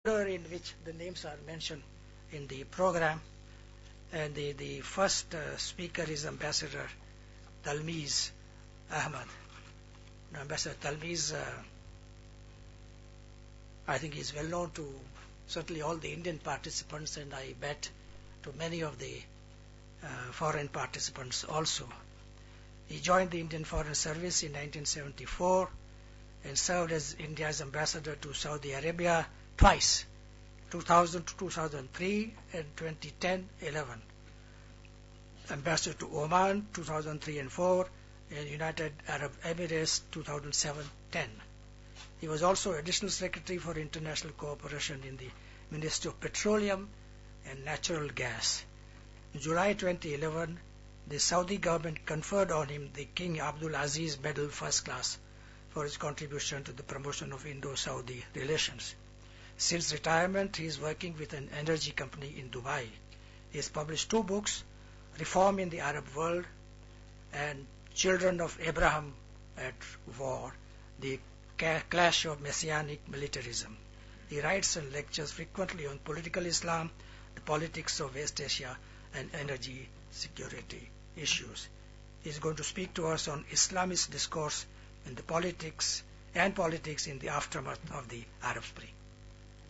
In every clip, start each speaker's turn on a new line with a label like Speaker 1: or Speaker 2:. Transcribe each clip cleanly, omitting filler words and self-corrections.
Speaker 1: in which the names are mentioned in the program. And the first speaker is Ambassador Talmiz Ahmad. Now, Ambassador Talmiz, I think is well known to certainly all the Indian participants, and I bet to many of the foreign participants also. He joined the Indian Foreign Service in 1974 and served as India's ambassador to Saudi Arabia twice, 2000 to 2003 and 2010-11. Ambassador to Oman 2003 and 4 and United Arab Emirates 2007-10. He was also Additional Secretary for International Cooperation in the Ministry of Petroleum and Natural Gas. In July 2011, the Saudi government conferred on him the King Abdul Aziz Medal First Class for his contribution to the promotion of Indo-Saudi relations. Since retirement, he is working with an energy company in Dubai. He has published 2 books, Reform in the Arab World and Children of Abraham at War, The Clash of Messianic Militarism. He writes and lectures frequently on political Islam, the politics of West Asia, and energy security issues. He is going to speak to us on Islamist discourse and the politics in the aftermath of the Arab Spring.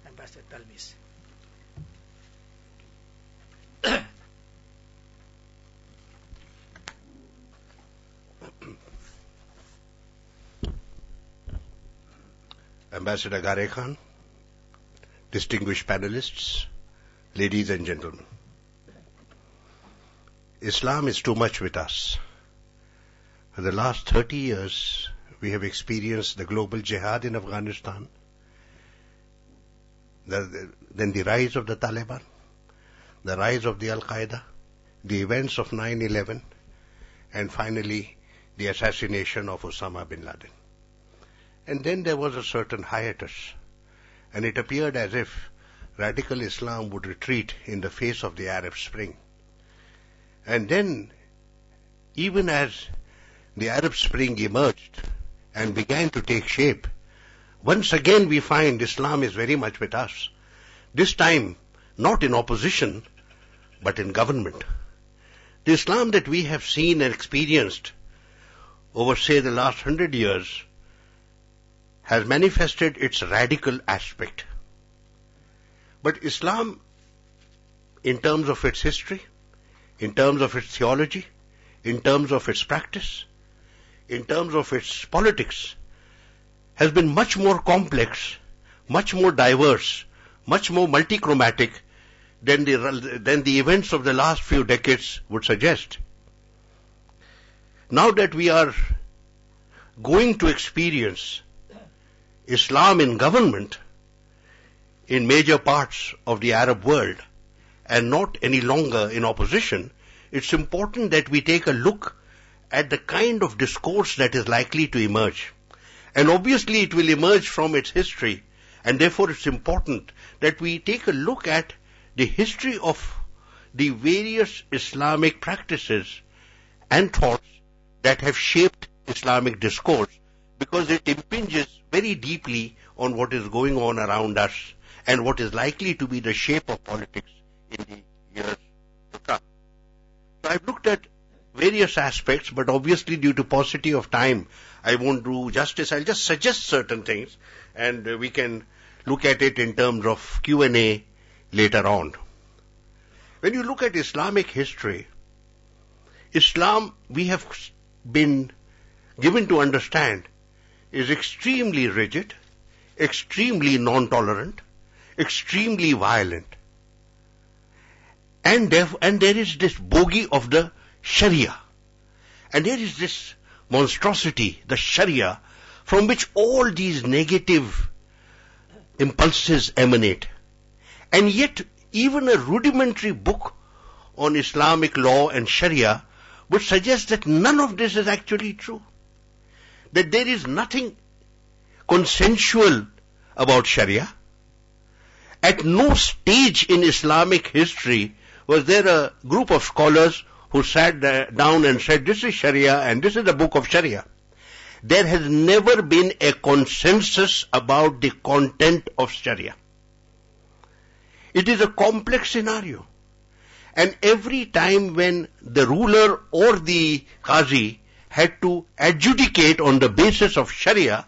Speaker 1: Ambassador Talmiz.
Speaker 2: Ambassador Gare Khan, distinguished panelists, ladies and gentlemen. Islam is too much with us. For the last 30 years, we have experienced the global jihad in Afghanistan, then the rise of the Taliban, the rise of the Al-Qaeda, the events of 9/11, and finally the assassination of Osama bin Laden. And then there was a certain hiatus, and it appeared as if radical Islam would retreat in the face of the Arab Spring. And then, even as the Arab Spring emerged and began to take shape, once again we find Islam is very much with us. This time, not in opposition, but in government. The Islam that we have seen and experienced over, say, the last 100 years has manifested its radical aspect. But Islam, in terms of its history, in terms of its theology, in terms of its practice, in terms of its politics, has been much more complex, much more diverse, much more multichromatic than the events of the last few decades would suggest. Now that we are going to experience Islam in government in major parts of the Arab world and not any longer in opposition, it's important that we take a look at the kind of discourse that is likely to emerge. And obviously it will emerge from its history, and therefore it's important that we take a look at the history of the various Islamic practices and thoughts that have shaped Islamic discourse, because it impinges very deeply on what is going on around us and what is likely to be the shape of politics in the years to come. So I've looked at various aspects, but obviously due to paucity of time, I won't do justice. I'll just suggest certain things, and we can look at it in terms of Q&A later on. When you look at Islamic history, Islam, we have been given to understand, is extremely rigid, extremely non-tolerant, extremely violent. And there is this bogey of the Sharia. And there is this monstrosity, the Sharia, from which all these negative impulses emanate. And yet, even a rudimentary book on Islamic law and Sharia would suggest that none of this is actually true. That there is nothing consensual about Sharia. At no stage in Islamic history was there a group of scholars who sat down and said, this is Sharia and this is the book of Sharia. There has never been a consensus about the content of Sharia. It is a complex scenario. And every time when the ruler or the Qazi had to adjudicate on the basis of Sharia,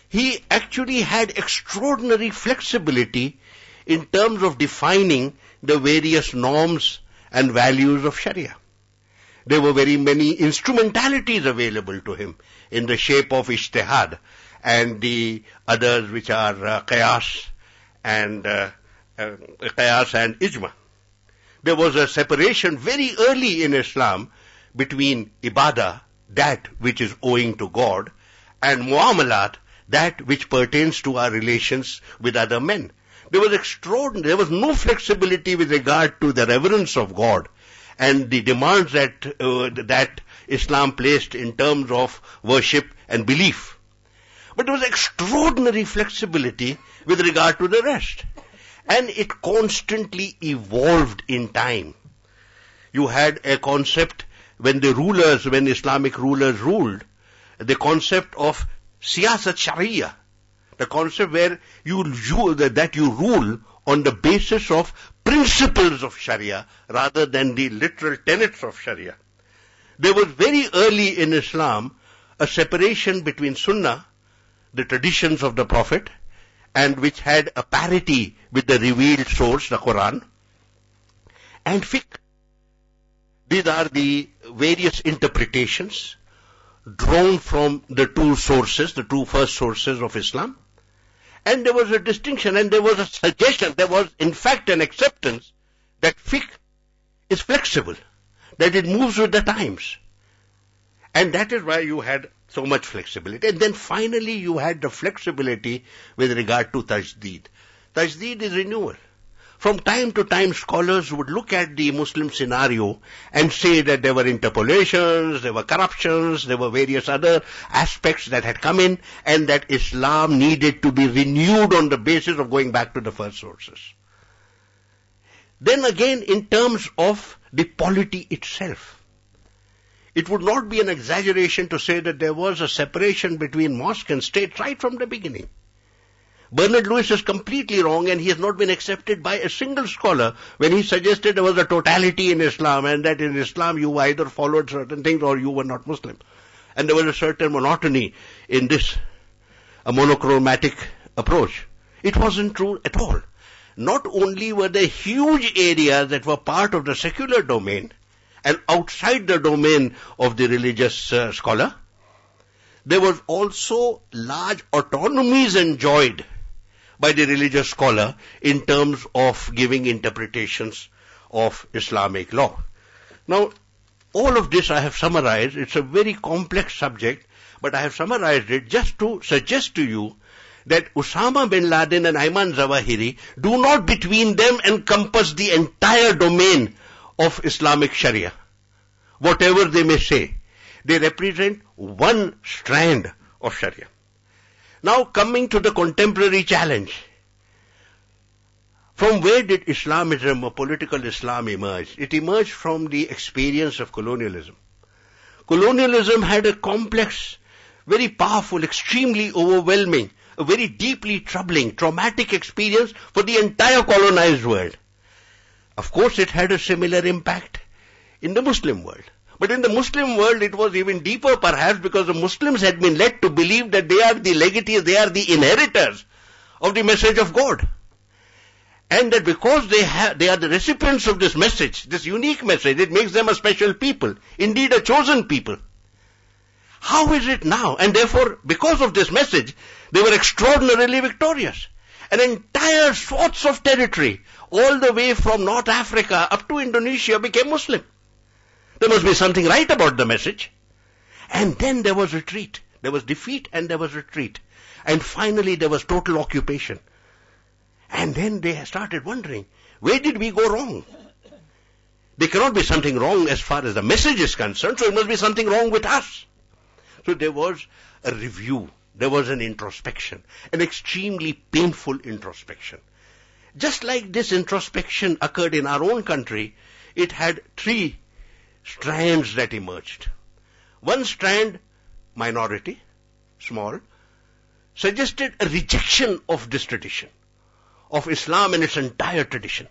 Speaker 2: he actually had extraordinary flexibility in terms of defining the various norms and values of Sharia. There were very many instrumentalities available to him in the shape of ijtihad and the others which are qiyas and ijma. There was a separation very early in Islam between ibadah, that which is owing to God, and muamalat, that which pertains to our relations with other men. There was extraordinary, there was no flexibility with regard to the reverence of God and the demands that Islam placed in terms of worship and belief. But there was extraordinary flexibility with regard to the rest. And it constantly evolved in time. You had a concept when Islamic rulers ruled, the concept of siyasat sharia, the concept where you rule on the basis of principles of Sharia rather than the literal tenets of Sharia. There was very early in Islam a separation between Sunnah, the traditions of the Prophet, and which had a parity with the revealed source, the Quran, and fiqh. These are the various interpretations drawn from the two first sources of Islam. And there was a distinction and there was a suggestion, there was in fact an acceptance that fiqh is flexible, that it moves with the times. And that is why you had so much flexibility. And then finally you had the flexibility with regard to tajdeed. Tajdeed is renewal. From time to time scholars would look at the Muslim scenario and say that there were interpolations, there were corruptions, there were various other aspects that had come in, and that Islam needed to be renewed on the basis of going back to the first sources. Then again, in terms of the polity itself, it would not be an exaggeration to say that there was a separation between mosque and state right from the beginning. Bernard Lewis is completely wrong, and he has not been accepted by a single scholar when he suggested there was a totality in Islam and that in Islam you either followed certain things or you were not Muslim. And there was a certain monotony in this, a monochromatic approach. It wasn't true at all. Not only were there huge areas that were part of the secular domain and outside the domain of the religious scholar, there was also large autonomies enjoyed by the religious scholar in terms of giving interpretations of Islamic law. Now, all of this I have summarized. It's a very complex subject, but I have summarized it just to suggest to you that Osama bin Laden and Ayman Zawahiri do not between them encompass the entire domain of Islamic Sharia. Whatever they may say, they represent one strand of Sharia. Now coming to the contemporary challenge, from where did Islamism or political Islam emerge? It emerged from the experience of colonialism. Colonialism had a complex, very powerful, extremely overwhelming, a very deeply troubling, traumatic experience for the entire colonized world. Of course, it had a similar impact in the Muslim world. But in the Muslim world, it was even deeper perhaps because the Muslims had been led to believe that they are the legatees, they are the inheritors of the message of God. And that because they are the recipients of this message, this unique message, it makes them a special people, indeed a chosen people. How is it now? And therefore, because of this message, they were extraordinarily victorious. An entire swaths of territory, all the way from North Africa up to Indonesia, became Muslim. There must be something right about the message. And then there was retreat. There was defeat and there was retreat. And finally there was total occupation. And then they started wondering, where did we go wrong? There cannot be something wrong as far as the message is concerned, so it must be something wrong with us. So there was a review. There was an introspection, an extremely painful introspection. Just like this introspection occurred in our own country, it had three strands that emerged. One strand, minority, small, suggested a rejection of this tradition, of Islam and its entire tradition,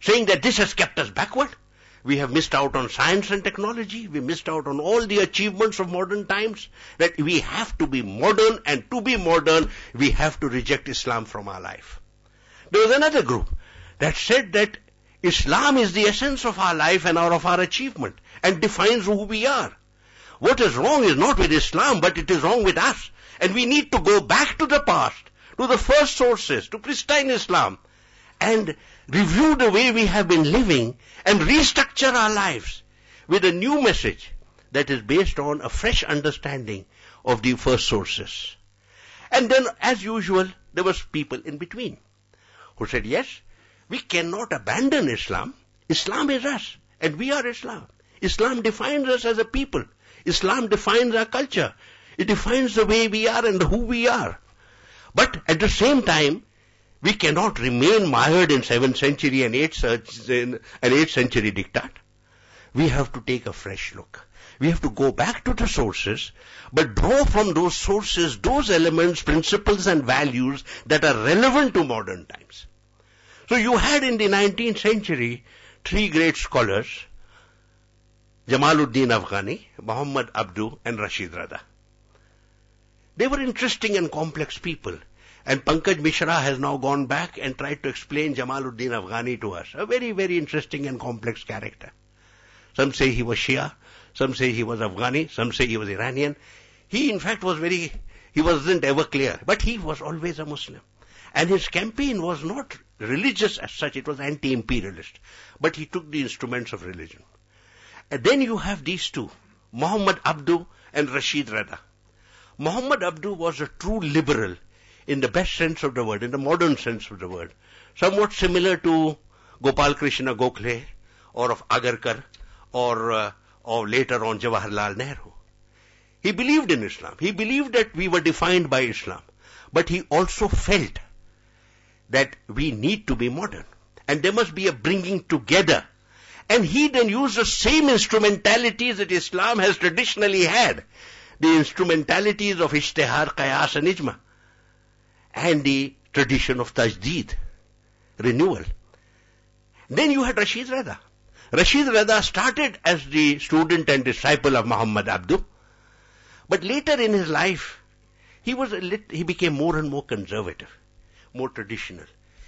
Speaker 2: saying that this has kept us backward. We have missed out on science and technology. We missed out on all the achievements of modern times. That we have to be modern, and to be modern, we have to reject Islam from our life. There was another group that said that Islam is the essence of our life and of our achievement, and defines who we are. What is wrong is not with Islam, but it is wrong with us. And we need to go back to the past, to the first sources, to pristine Islam, and review the way we have been living and restructure our lives with a new message that is based on a fresh understanding of the first sources. And then, as usual, there was people in between who said, yes, we cannot abandon Islam. Islam is us, and we are Islam. Islam defines us as a people. Islam defines our culture. It defines the way we are and who we are. But at the same time, we cannot remain mired in 7th century and 8th century diktat. We have to take a fresh look. We have to go back to the sources, but draw from those sources those elements, principles and values that are relevant to modern times. So you had in the 19th century 3 great scholars, Jamaluddin Afghani, Muhammad Abdu and Rashid Rada. They were interesting and complex people. And Pankaj Mishra has now gone back and tried to explain Jamaluddin Afghani to us. A very, very interesting and complex character. Some say he was Shia, some say he was Afghani, some say he was Iranian. He in fact he wasn't ever clear, but he was always a Muslim. And his campaign was not religious as such, it was anti-imperialist. But he took the instruments of religion. And then you have these two, Muhammad Abdu and Rashid Rada. Muhammad Abdu was a true liberal in the best sense of the word, in the modern sense of the word. Somewhat similar to Gopal Krishna Gokhale or of Agarkar or later on Jawaharlal Nehru. He believed in Islam. He believed that we were defined by Islam. But he also felt that we need to be modern. And there must be a bringing together. And he then used the same instrumentalities that Islam has traditionally had. The instrumentalities of Ishtihar, Qiyas and Ijma. And the tradition of Tajdeed, renewal. Then you had Rashid Rada. Rashid Rada started as the student and disciple of Muhammad Abdu. But later in his life, he became more and more conservative, more traditional.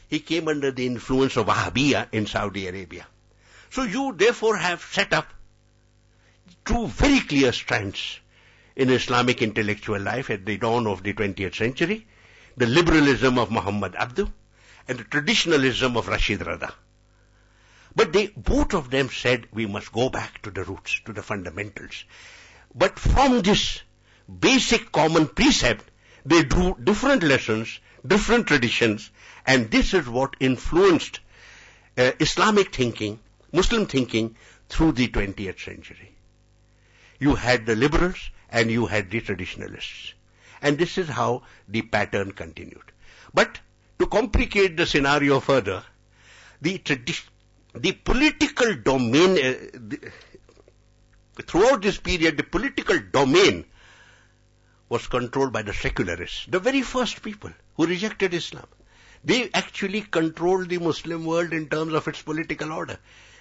Speaker 2: He came under the influence of Wahhabiyya in Saudi Arabia. So you therefore have set up 2 very clear strands in Islamic intellectual life at the dawn of the 20th century. The liberalism of Muhammad Abdu and the traditionalism of Rashid Rada. But both of them said we must go back to the roots, to the fundamentals. But from this basic common precept, they drew different lessons, different traditions, and this is what influenced Islamic thinking, Muslim thinking through the 20th century. You had the liberals and you had the traditionalists. And this is how the pattern continued. But to complicate the scenario further, the political domain, throughout this period, the political domain was controlled by the secularists, the very first people who rejected Islam. They actually controlled the Muslim world in terms of its political order,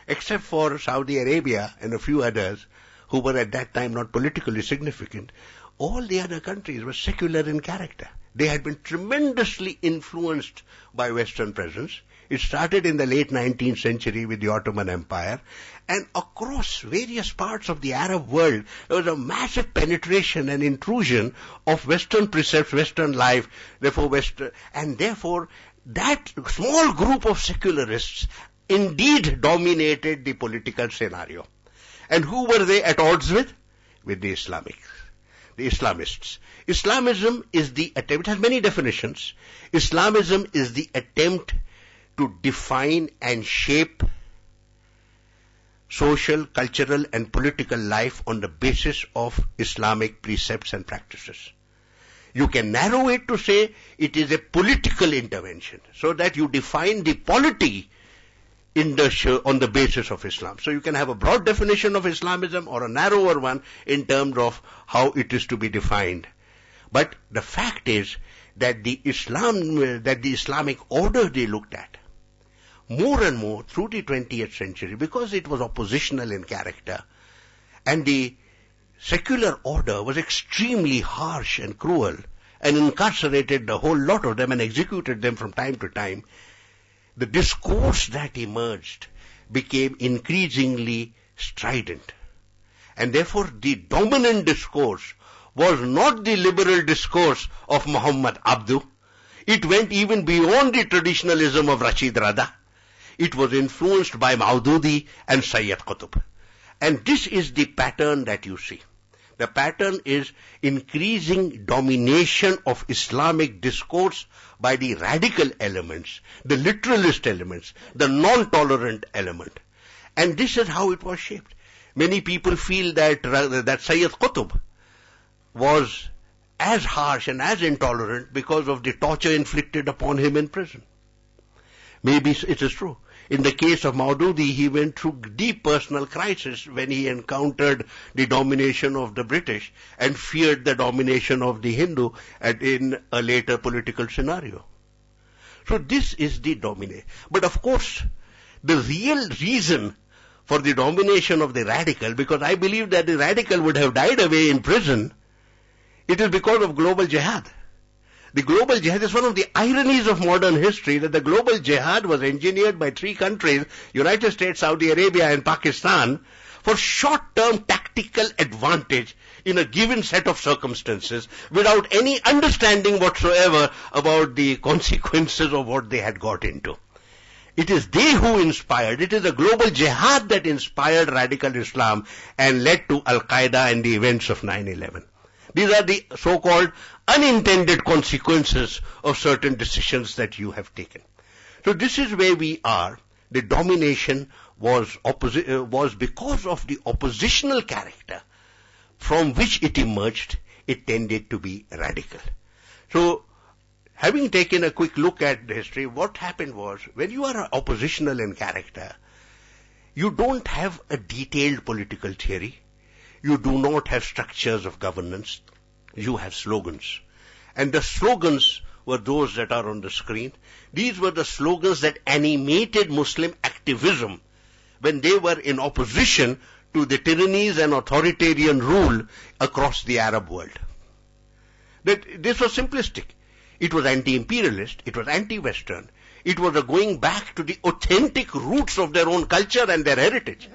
Speaker 2: except for Saudi Arabia and a few others who were at that time not politically significant. All the other countries were secular in character. They had been tremendously influenced by Western presence. It started in the late 19th century with the Ottoman Empire, and across various parts of the Arab world, there was a massive penetration and intrusion of Western precepts, Western life, and therefore that small group of secularists indeed dominated the political scenario. And who were they at odds with? With the Islamists. Islamism is the attempt, it has many definitions. Islamism is the attempt to define and shape social, cultural and political life on the basis of Islamic precepts and practices. You can narrow it to say it is a political intervention, so that you define the polity on the basis of Islam. So you can have a broad definition of Islamism or a narrower one in terms of how it is to be defined. But the fact is that the Islamic order they looked at, more and more through the 20th century, because it was oppositional in character, and the secular order was extremely harsh and cruel, and incarcerated a whole lot of them and executed them from time to time, the discourse that emerged became increasingly strident. And therefore the dominant discourse was not the liberal discourse of Muhammad Abdu. It went even beyond the traditionalism of Rashid Rada. It was influenced by Maududi and Sayyid Qutb. And this is the pattern that you see. The pattern is increasing domination of Islamic discourse by the radical elements, the literalist elements, the non-tolerant element. And this is how it was shaped. Many people feel that Sayyid Qutb was as harsh and as intolerant because of the torture inflicted upon him in prison. Maybe it is true. In the case of Maududi, he went through deep personal crisis when he encountered the domination of the British and feared the domination of the Hindu in a later political scenario. So this is the domination. But of course, the real reason for the domination of the radical, because I believe that the radical would have died away in prison, it is because of global jihad. The global jihad is one of the ironies of modern history, that the global jihad was engineered by three countries, United States, Saudi Arabia and Pakistan, for short-term tactical advantage in a given set of circumstances without any understanding whatsoever about the consequences of what they had got into. It is they who inspired, it is the global jihad that inspired radical Islam and led to Al-Qaeda and the events of 9/11. These are the so-called unintended consequences of certain decisions that you have taken. So this is where we are. The domination was because of the oppositional character from which it emerged, it tended to be radical. So, having taken a quick look at the history, what happened was, when you are oppositional in character, you don't have a detailed political theory. You do not have structures of governance. You have slogans. And the slogans were those that are on the screen. These were the slogans that animated Muslim activism when they were in opposition to the tyrannies and authoritarian rule across the Arab world. This was simplistic. It was anti-imperialist. It was anti-Western. It was a going back to the authentic roots of their own culture and their heritage.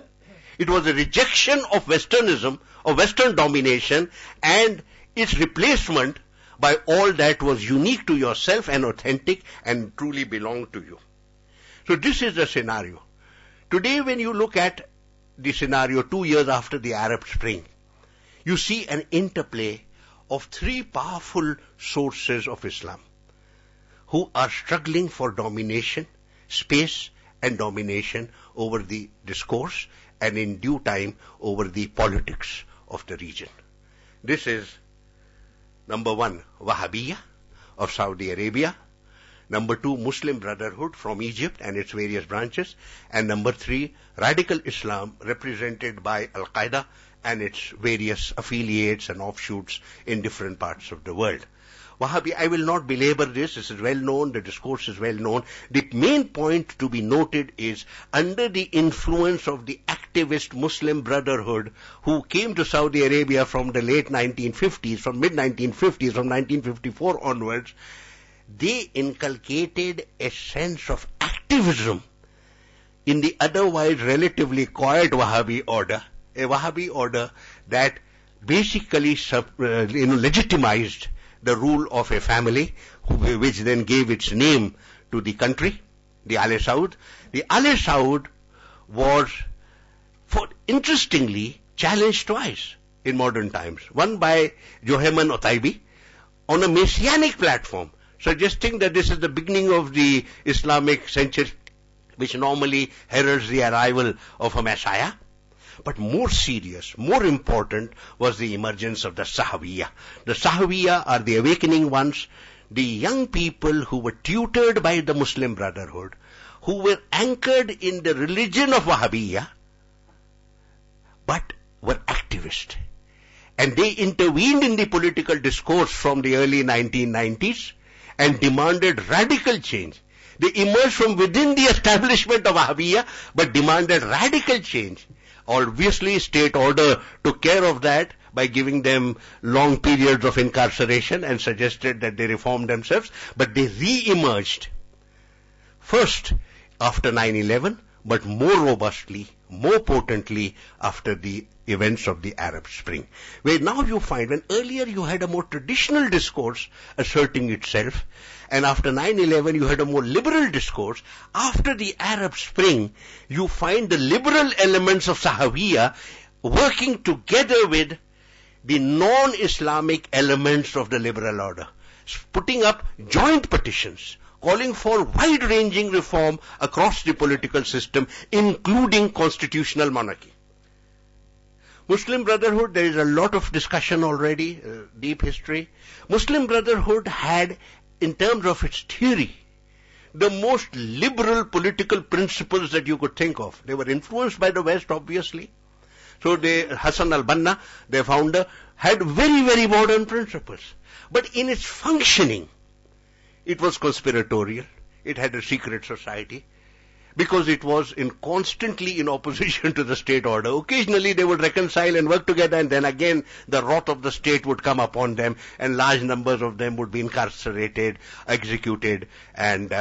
Speaker 2: It was a rejection of Westernism, of Western domination, and its replacement by all that was unique to yourself and authentic and truly belonged to you. So this is the scenario. Today when you look at the scenario 2 years after the Arab Spring, you see an interplay of three powerful sources of Islam who are struggling for domination, space and domination over the discourse and in due time over the politics of the region. This is number one, Wahhabiyya of Saudi Arabia. Number two, Muslim Brotherhood from Egypt and its various branches. And number three, Radical Islam represented by Al-Qaeda and its various affiliates and offshoots in different parts of the world. Wahhabi, I will not belabor this. This is well known. The discourse is well known. The main point to be noted is, under the influence of the activist Muslim Brotherhood who came to Saudi Arabia from the late 1950s, from mid-1950s, from 1954 onwards, they inculcated a sense of activism in the otherwise relatively quiet Wahhabi order, a Wahhabi order that basically legitimized the rule of a family, which then gave its name to the country, the Al Saud. The Al Saud was, interestingly, challenged twice in modern times. One by Johaman Otaibi on a messianic platform, suggesting that this is the beginning of the Islamic century, which normally heralds the arrival of a Messiah. But more serious, more important was the emergence of the Sahawiya. The Sahawiya are the awakening ones, the young people who were tutored by the Muslim Brotherhood, who were anchored in the religion of Wahhabiyya, but were activists. And they intervened in the political discourse from the early 1990s. and demanded radical change. They emerged from within the establishment of Wahhabiyya, but demanded radical change. Obviously, state order took care of that by giving them long periods of incarceration and suggested that they reform themselves, but they re-emerged. First, after 9/11, but more robustly, more potently after the events of the Arab Spring. Where now you find, when earlier you had a more traditional discourse asserting itself, and after 9/11 you had a more liberal discourse, after the Arab Spring you find the liberal elements of Sahaviyya working together with the non-Islamic elements of the liberal order, putting up joint petitions, calling for wide-ranging reform across the political system, including constitutional monarchy. Muslim Brotherhood, there is a lot of discussion already, deep history. Muslim Brotherhood had, in terms of its theory, the most liberal political principles that you could think of. They were influenced by the West, obviously. So Hassan al-Banna, their founder, had very, very modern principles. But in its functioning, it was conspiratorial. It had a secret society because it was constantly in opposition to the state order. Occasionally they would reconcile and work together, and then again the wrath of the state would come upon them, and large numbers of them would be incarcerated, executed, and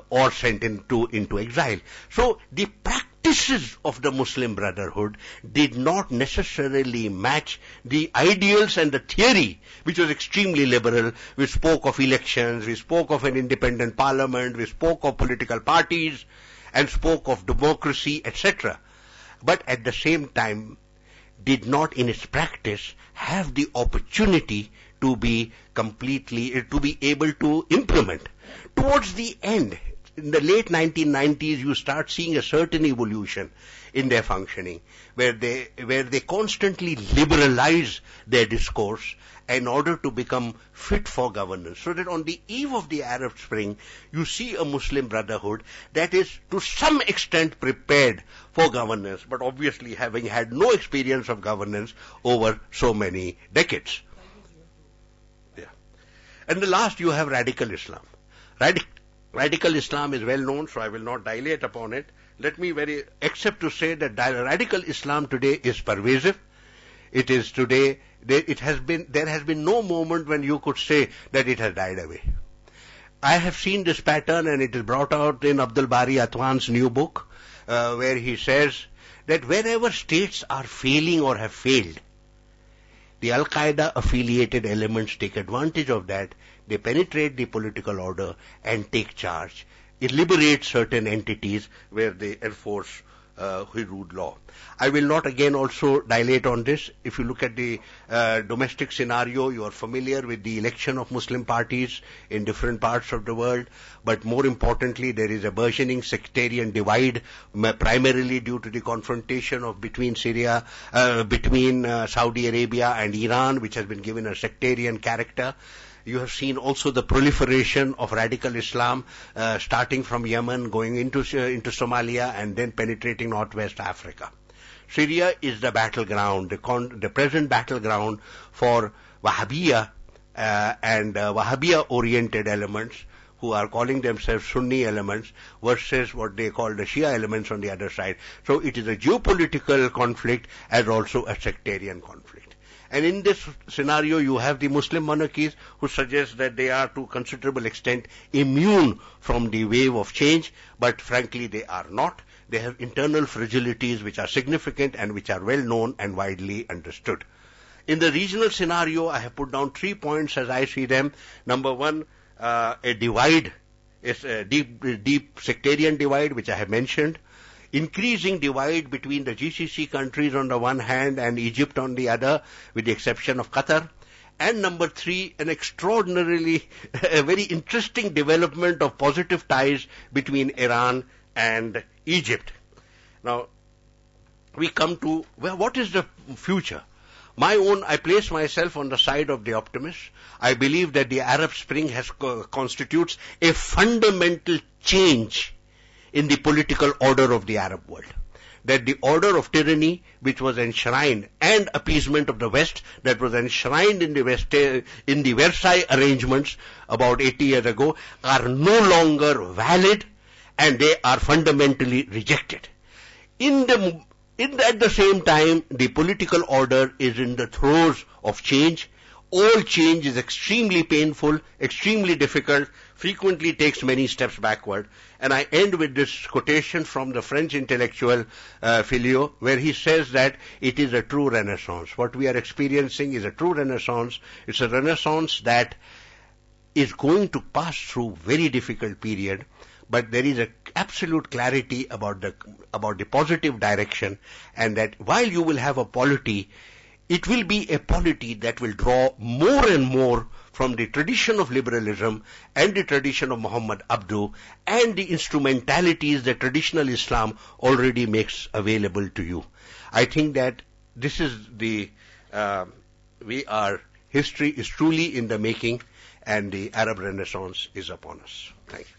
Speaker 2: or sent into exile. So the practices of the Muslim Brotherhood did not necessarily match the ideals and the theory, which was extremely liberal. We spoke of elections, we spoke of an independent parliament, we spoke of political parties, and spoke of democracy, etc. But at the same time, did not in its practice have the opportunity to be able to implement. Towards the end, in the late 1990s, you start seeing a certain evolution in their functioning, where they constantly liberalize their discourse in order to become fit for governance. So that on the eve of the Arab Spring, you see a Muslim Brotherhood that is to some extent prepared for governance, but obviously having had no experience of governance over so many decades. Yeah. And the last, you have radical Islam. Radical Islam is well known, so I will not dilate upon it. Let me except to say that radical Islam today is pervasive. It is today, there has been no moment when you could say that it has died away. I have seen this pattern, and it is brought out in Abdul Bari Atwan's new book, where he says that wherever states are failing or have failed, the Al-Qaeda affiliated elements take advantage of that. They penetrate the political order and take charge. It liberates certain entities where they enforce Hudud law. I will not again also dilate on this. If you look at the domestic scenario, you are familiar with the election of Muslim parties in different parts of the world. But more importantly, there is a burgeoning sectarian divide, primarily due to the confrontation between Saudi Arabia and Iran, which has been given a sectarian character. You have seen also the proliferation of radical Islam, starting from Yemen, going into Somalia, and then penetrating Northwest Africa. Syria is the battleground, the present battleground for Wahhabiyya and Wahhabiyya-oriented elements who are calling themselves Sunni elements versus what they call the Shia elements on the other side. So it is a geopolitical conflict as also a sectarian conflict. And in this scenario, you have the Muslim monarchies who suggest that they are to considerable extent immune from the wave of change, but frankly they are not. They have internal fragilities which are significant and which are well known and widely understood. In the regional scenario, I have put down 3 points as I see them. Number one, a divide, is a deep sectarian divide, which I have mentioned. Increasing divide between the GCC countries on the one hand and Egypt on the other, with the exception of Qatar. And number three, an extraordinarily, a very interesting development of positive ties between Iran and Egypt. Now, we come to, well, what is the future? I place myself on the side of the optimist. I believe that the Arab Spring constitutes a fundamental change in the political order of the Arab world. that the order of tyranny which was enshrined and appeasement of the West that was enshrined in the Versailles arrangements about 80 years ago are no longer valid and they are fundamentally rejected. At the same time, the political order is in the throes of change. All change is extremely painful, extremely difficult, frequently takes many steps backward. And I end with this quotation from the French intellectual Filio, where he says that it is a true renaissance. What we are experiencing is a true renaissance. It's a renaissance that is going to pass through very difficult period, but there is an absolute clarity about the positive direction, and that while you will have a polity, it will be a polity that will draw more and more from the tradition of liberalism and the tradition of Muhammad Abdu and the instrumentalities that traditional Islam already makes available to you. I think that this is history is truly in the making, and the Arab Renaissance is upon us. Thank you.